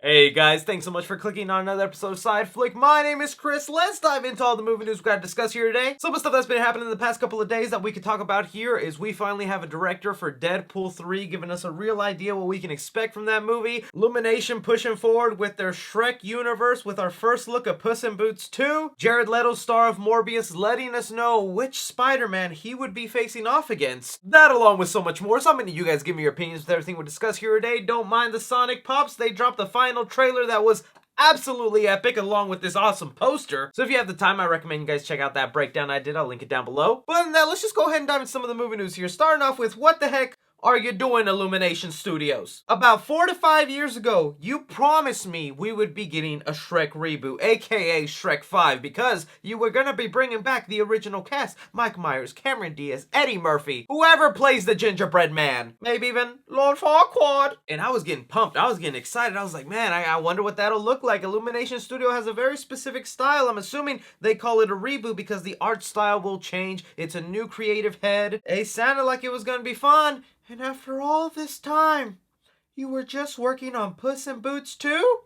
Hey guys, thanks so much for clicking on another episode of SideFlick. My name is Chris. Let's dive into all the movie news we've got to discuss here today. Some of the stuff that's been happening in the past couple of days that we could talk about here is we finally have a director for Deadpool 3 giving us a real idea what we can expect from that movie. Illumination pushing forward with their Shrek universe with our first look at Puss in Boots 2. Jared Leto, star of Morbius, letting us know which Spider-Man he would be facing off against. That along with so much more. So many of you guys give me your opinions with everything we discuss here today. Don't mind the Sonic Pops. They dropped the final trailer that was absolutely epic along with this awesome poster. So if you have the time, I recommend you guys check out that breakdown I did. I'll link it down below. But now let's just go ahead and dive into some of the movie news here. Starting off with what the heck are you doing, Illumination Studios? About 4 to 5 years ago, you promised me we would be getting a Shrek reboot, aka Shrek 5, because you were gonna be bringing back the original cast. Mike Myers, Cameron Diaz, Eddie Murphy, whoever plays the gingerbread man, maybe even Lord Farquaad. And I was getting pumped, I was getting excited. I was like, man, I wonder what that'll look like. Illumination Studio has a very specific style. I'm assuming they call it a reboot because the art style will change. It's a new creative head. It sounded like it was gonna be fun. And after all this time, you were just working on Puss in Boots 2?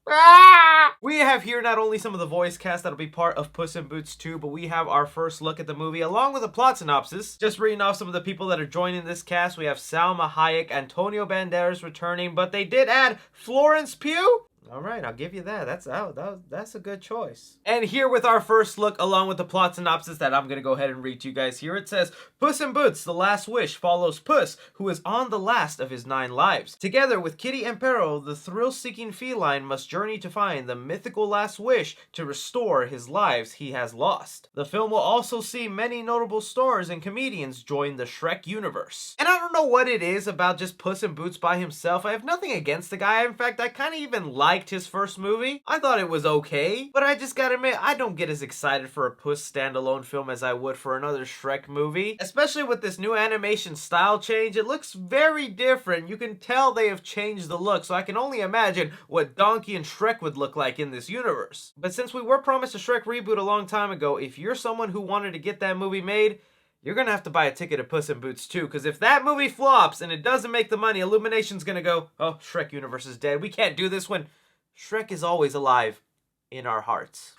Ah! We have here not only some of the voice cast that'll be part of Puss in Boots 2, but we have our first look at the movie along with a plot synopsis. Just reading off some of the people that are joining this cast, we have Salma Hayek, Antonio Banderas returning, but they did add Florence Pugh. All right, I'll give you that. That's a good choice. And here with our first look, along with the plot synopsis that I'm going to go ahead and read to you guys here, it says, Puss in Boots, The Last Wish follows Puss, who is on the last of his 9 lives. Together with Kitty and Perro, the thrill-seeking feline must journey to find the mythical last wish to restore his lives he has lost. The film will also see many notable stars and comedians join the Shrek universe. And I don't know what it is about just Puss in Boots by himself. I have nothing against the guy. In fact, I kind of even like his first movie. I thought it was okay, but I just gotta admit, I don't get as excited for a Puss standalone film as I would for another Shrek movie. Especially with this new animation style change, it looks very different. You can tell they have changed the look, so I can only imagine what Donkey and Shrek would look like in this universe. But since we were promised a Shrek reboot a long time ago, if you're someone who wanted to get that movie made, you're gonna have to buy a ticket to Puss in Boots 2, because if that movie flops and it doesn't make the money, Illumination's gonna go, oh, Shrek universe is dead. We can't do this when Shrek is always alive in our hearts.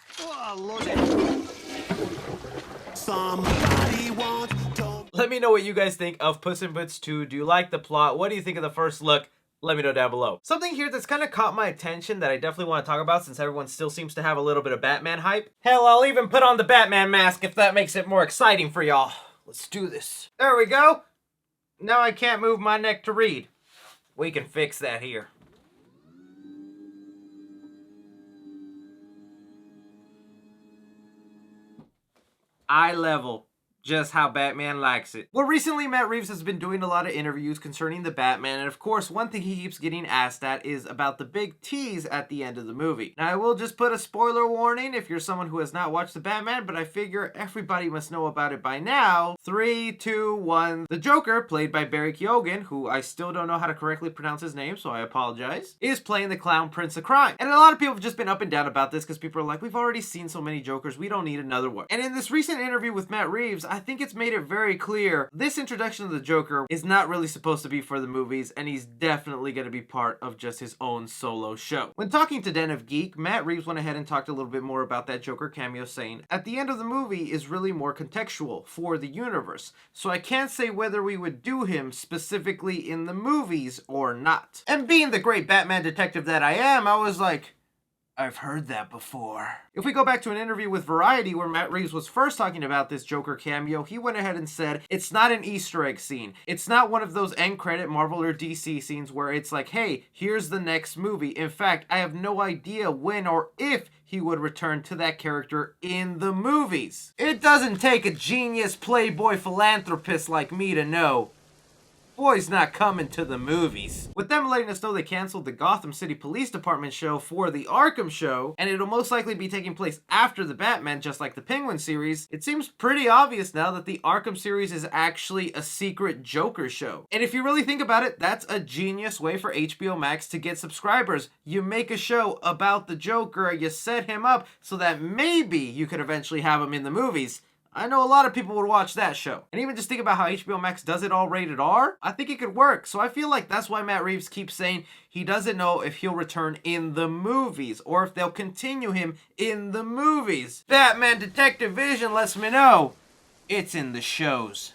Let me know what you guys think of Puss in Boots 2. Do you like the plot? What do you think of the first look? Let me know down below. Something here that's kind of caught my attention that I definitely want to talk about since everyone still seems to have a little bit of Batman hype. Hell, I'll even put on the Batman mask if that makes it more exciting for y'all. Let's do this. There we go. Now I can't move my neck to read. We can fix that here. Eye level. Just how Batman likes it. Well, recently Matt Reeves has been doing a lot of interviews concerning the Batman, and of course one thing he keeps getting asked at is about the big tease at the end of the movie. Now I will just put a spoiler warning if you're someone who has not watched the Batman, but I figure everybody must know about it by now. 3, 2, 1. The Joker, played by Barry Keoghan, who I still don't know how to correctly pronounce his name, so I apologize, is playing the clown Prince of Crime. And a lot of people have just been up and down about this because people are like, we've already seen so many Jokers, we don't need another one. And in this recent interview with Matt Reeves, I think it's made it very clear this introduction of the Joker is not really supposed to be for the movies, and he's definitely going to be part of just his own solo show. When talking to Den of Geek, Matt Reeves went ahead and talked a little bit more about that Joker cameo, saying, at the end of the movie is really more contextual for the universe, so I can't say whether we would do him specifically in the movies or not. And being the great Batman detective that I am, I was like, I've heard that before. If we go back to an interview with Variety where Matt Reeves was first talking about this Joker cameo, he went ahead and said, it's not an Easter egg scene. It's not one of those end credit Marvel or DC scenes where it's like, hey, here's the next movie. In fact, I have no idea when or if he would return to that character in the movies. It doesn't take a genius playboy philanthropist like me to know boy's not coming to the movies. With them letting us know they canceled the Gotham City Police Department show for the Arkham show, and it'll most likely be taking place after the Batman, just like the Penguin series, it seems pretty obvious now that the Arkham series is actually a secret Joker show. And if you really think about it, that's a genius way for HBO Max to get subscribers. You make a show about the Joker, you set him up so that maybe you could eventually have him in the movies. I know a lot of people would watch that show. And even just think about how HBO Max does it all rated R, I think it could work. So I feel like that's why Matt Reeves keeps saying he doesn't know if he'll return in the movies or if they'll continue him in the movies. Batman Detective Vision lets me know it's in the shows.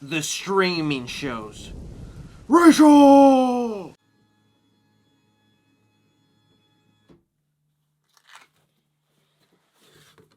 The streaming shows. Rachel!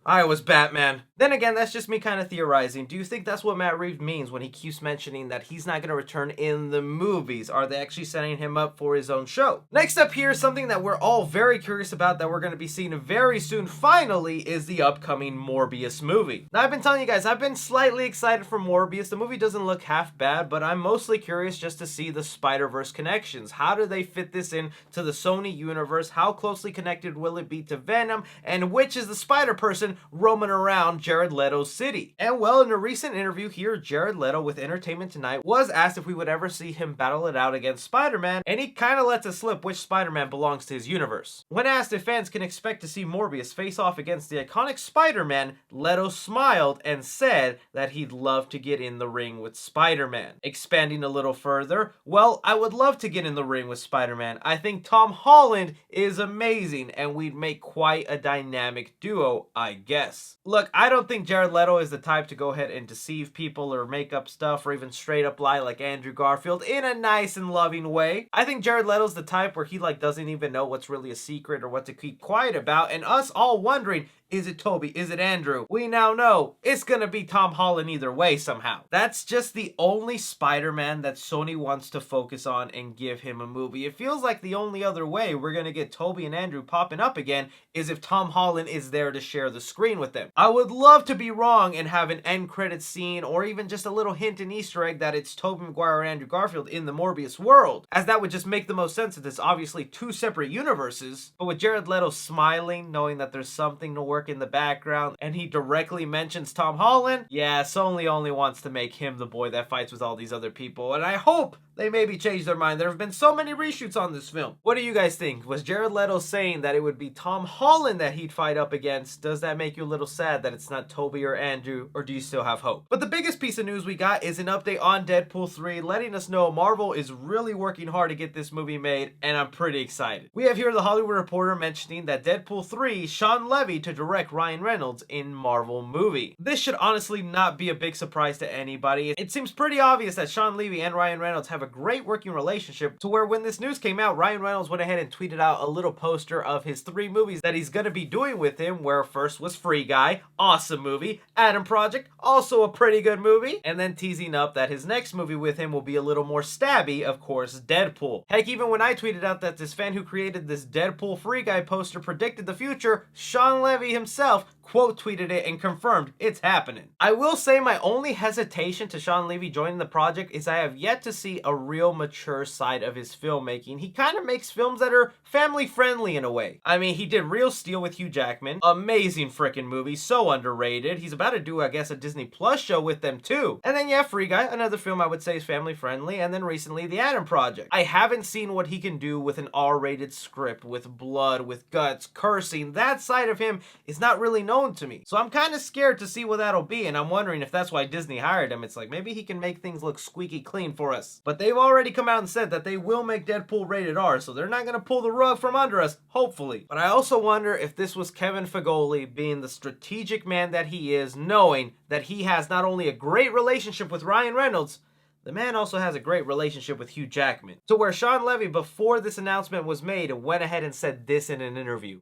I was Batman. Then again, that's just me kind of theorizing. Do you think that's what Matt Reeves means when he keeps mentioning that he's not going to return in the movies? Are they actually setting him up for his own show? Next up here, something that we're all very curious about that we're going to be seeing very soon, finally, is the upcoming Morbius movie. Now, I've been telling you guys, I've been slightly excited for Morbius. The movie doesn't look half bad, but I'm mostly curious just to see the Spider-Verse connections. How do they fit this in to the Sony universe? How closely connected will it be to Venom? And which is the Spider-Person roaming around Jared Leto's city? And well, in a recent interview here, Jared Leto with Entertainment Tonight was asked if we would ever see him battle it out against Spider-Man, and he kind of lets it slip which Spider-Man belongs to his universe. When asked if fans can expect to see Morbius face off against the iconic Spider-Man, Leto smiled and said that he'd love to get in the ring with Spider-Man. Expanding a little further, well, I would love to get in the ring with Spider-Man. I think Tom Holland is amazing, and we'd make quite a dynamic duo, I guess. Look, I don't think Jared Leto is the type to go ahead and deceive people or make up stuff or even straight up lie like Andrew Garfield in a nice and loving way. I think Jared Leto's the type where he doesn't even know what's really a secret or what to keep quiet about, and us all wondering, is it Toby? Is it Andrew? We now know it's gonna be Tom Holland either way somehow. That's just the only Spider-Man that Sony wants to focus on and give him a movie. It feels like the only other way we're gonna get Toby and Andrew popping up again is if Tom Holland is there to share the screen with them. I would love to be wrong and have an end credit scene or even just a little hint and Easter egg that it's Tobey Maguire and Andrew Garfield in the Morbius world, as that would just make the most sense if it's obviously two separate universes. But with Jared Leto smiling, knowing that there's something to work in the background, and he directly mentions Tom Holland, yeah, Sony only wants to make him the boy that fights with all these other people, and I hope they maybe change their mind. There have been so many reshoots on this film. What do you guys think? Was Jared Leto saying that it would be Tom Holland that he'd fight up against? Does that make you a little sad that it's not Toby or Andrew, or do you still have hope? But the biggest piece of news we got is an update on Deadpool 3, letting us know Marvel is really working hard to get this movie made, and I'm pretty excited. We have here The Hollywood Reporter mentioning that Deadpool 3, Sean Levy to direct Ryan Reynolds in Marvel movie. This should honestly not be a big surprise to anybody. It seems pretty obvious that Sean Levy and Ryan Reynolds have a great working relationship, to where when this news came out, Ryan Reynolds went ahead and tweeted out a little poster of his 3 movies that he's gonna be doing with him, where first was Free Guy, awesome movie, Adam Project, also a pretty good movie, and then teasing up that his next movie with him will be a little more stabby, of course, Deadpool. Heck, even when I tweeted out that this fan who created this Deadpool Free Guy poster predicted the future, Sean Levy himself quote tweeted it and confirmed it's happening. I will say my only hesitation to Sean Levy joining the project is I have yet to see a real mature side of his filmmaking. He kind of makes films that are family friendly in a way. I mean, he did Real Steel with Hugh Jackman, amazing freaking movie, so underrated. He's about to do, I guess, a Disney Plus show with them too. And then yeah, Free Guy, another film I would say is family friendly, and then recently The Adam Project. I haven't seen what he can do with an R-rated script, with blood, with guts, cursing. That side of him is not really known to me. So I'm kind of scared to see what that'll be, and I'm wondering if that's why Disney hired him. It's like, maybe he can make things look squeaky clean for us. But they've already come out and said that they will make Deadpool rated R, so they're not going to pull the rug from under us, hopefully. But I also wonder if this was Kevin Feige being the strategic man that he is, knowing that he has not only a great relationship with Ryan Reynolds, the man also has a great relationship with Hugh Jackman. To where Sean Levy, before this announcement was made, went ahead and said this in an interview.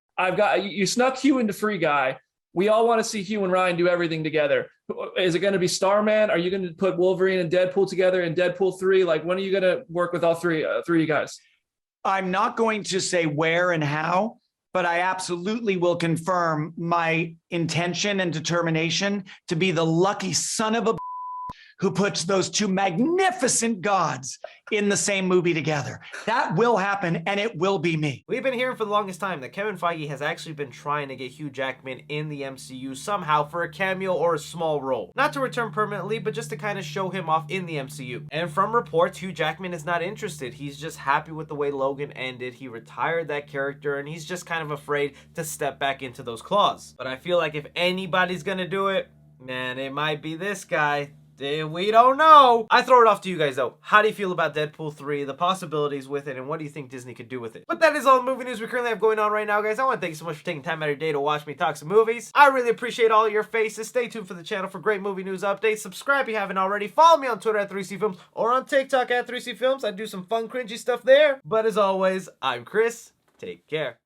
You snuck Hugh into Free Guy. We all want to see Hugh and Ryan do everything together. Is it going to be Starman? Are you going to put Wolverine and Deadpool together in Deadpool 3? Like, when are you going to work with all three of you guys? I'm not going to say where and how, but I absolutely will confirm my intention and determination to be the lucky son of a who puts those two magnificent gods in the same movie together. That will happen, and it will be me. We've been hearing for the longest time that Kevin Feige has actually been trying to get Hugh Jackman in the MCU somehow for a cameo or a small role. Not to return permanently, but just to kind of show him off in the MCU. And from reports, Hugh Jackman is not interested. He's just happy with the way Logan ended. He retired that character, and he's just kind of afraid to step back into those claws. But I feel like if anybody's gonna do it, Man, it might be this guy. We don't know. I throw it off to you guys though. How do you feel about Deadpool 3, the possibilities with it, and what do you think Disney could do with it? But that is all the movie news we currently have going on right now, guys. I want to thank you so much for taking time out of your day to watch me talk some movies. I really appreciate all your faces. Stay tuned for the channel for great movie news updates. Subscribe if you haven't already. Follow me on Twitter at 3cfilms or on TikTok at 3cfilms. I do some fun, cringy stuff there. But as always, I'm Chris. Take care.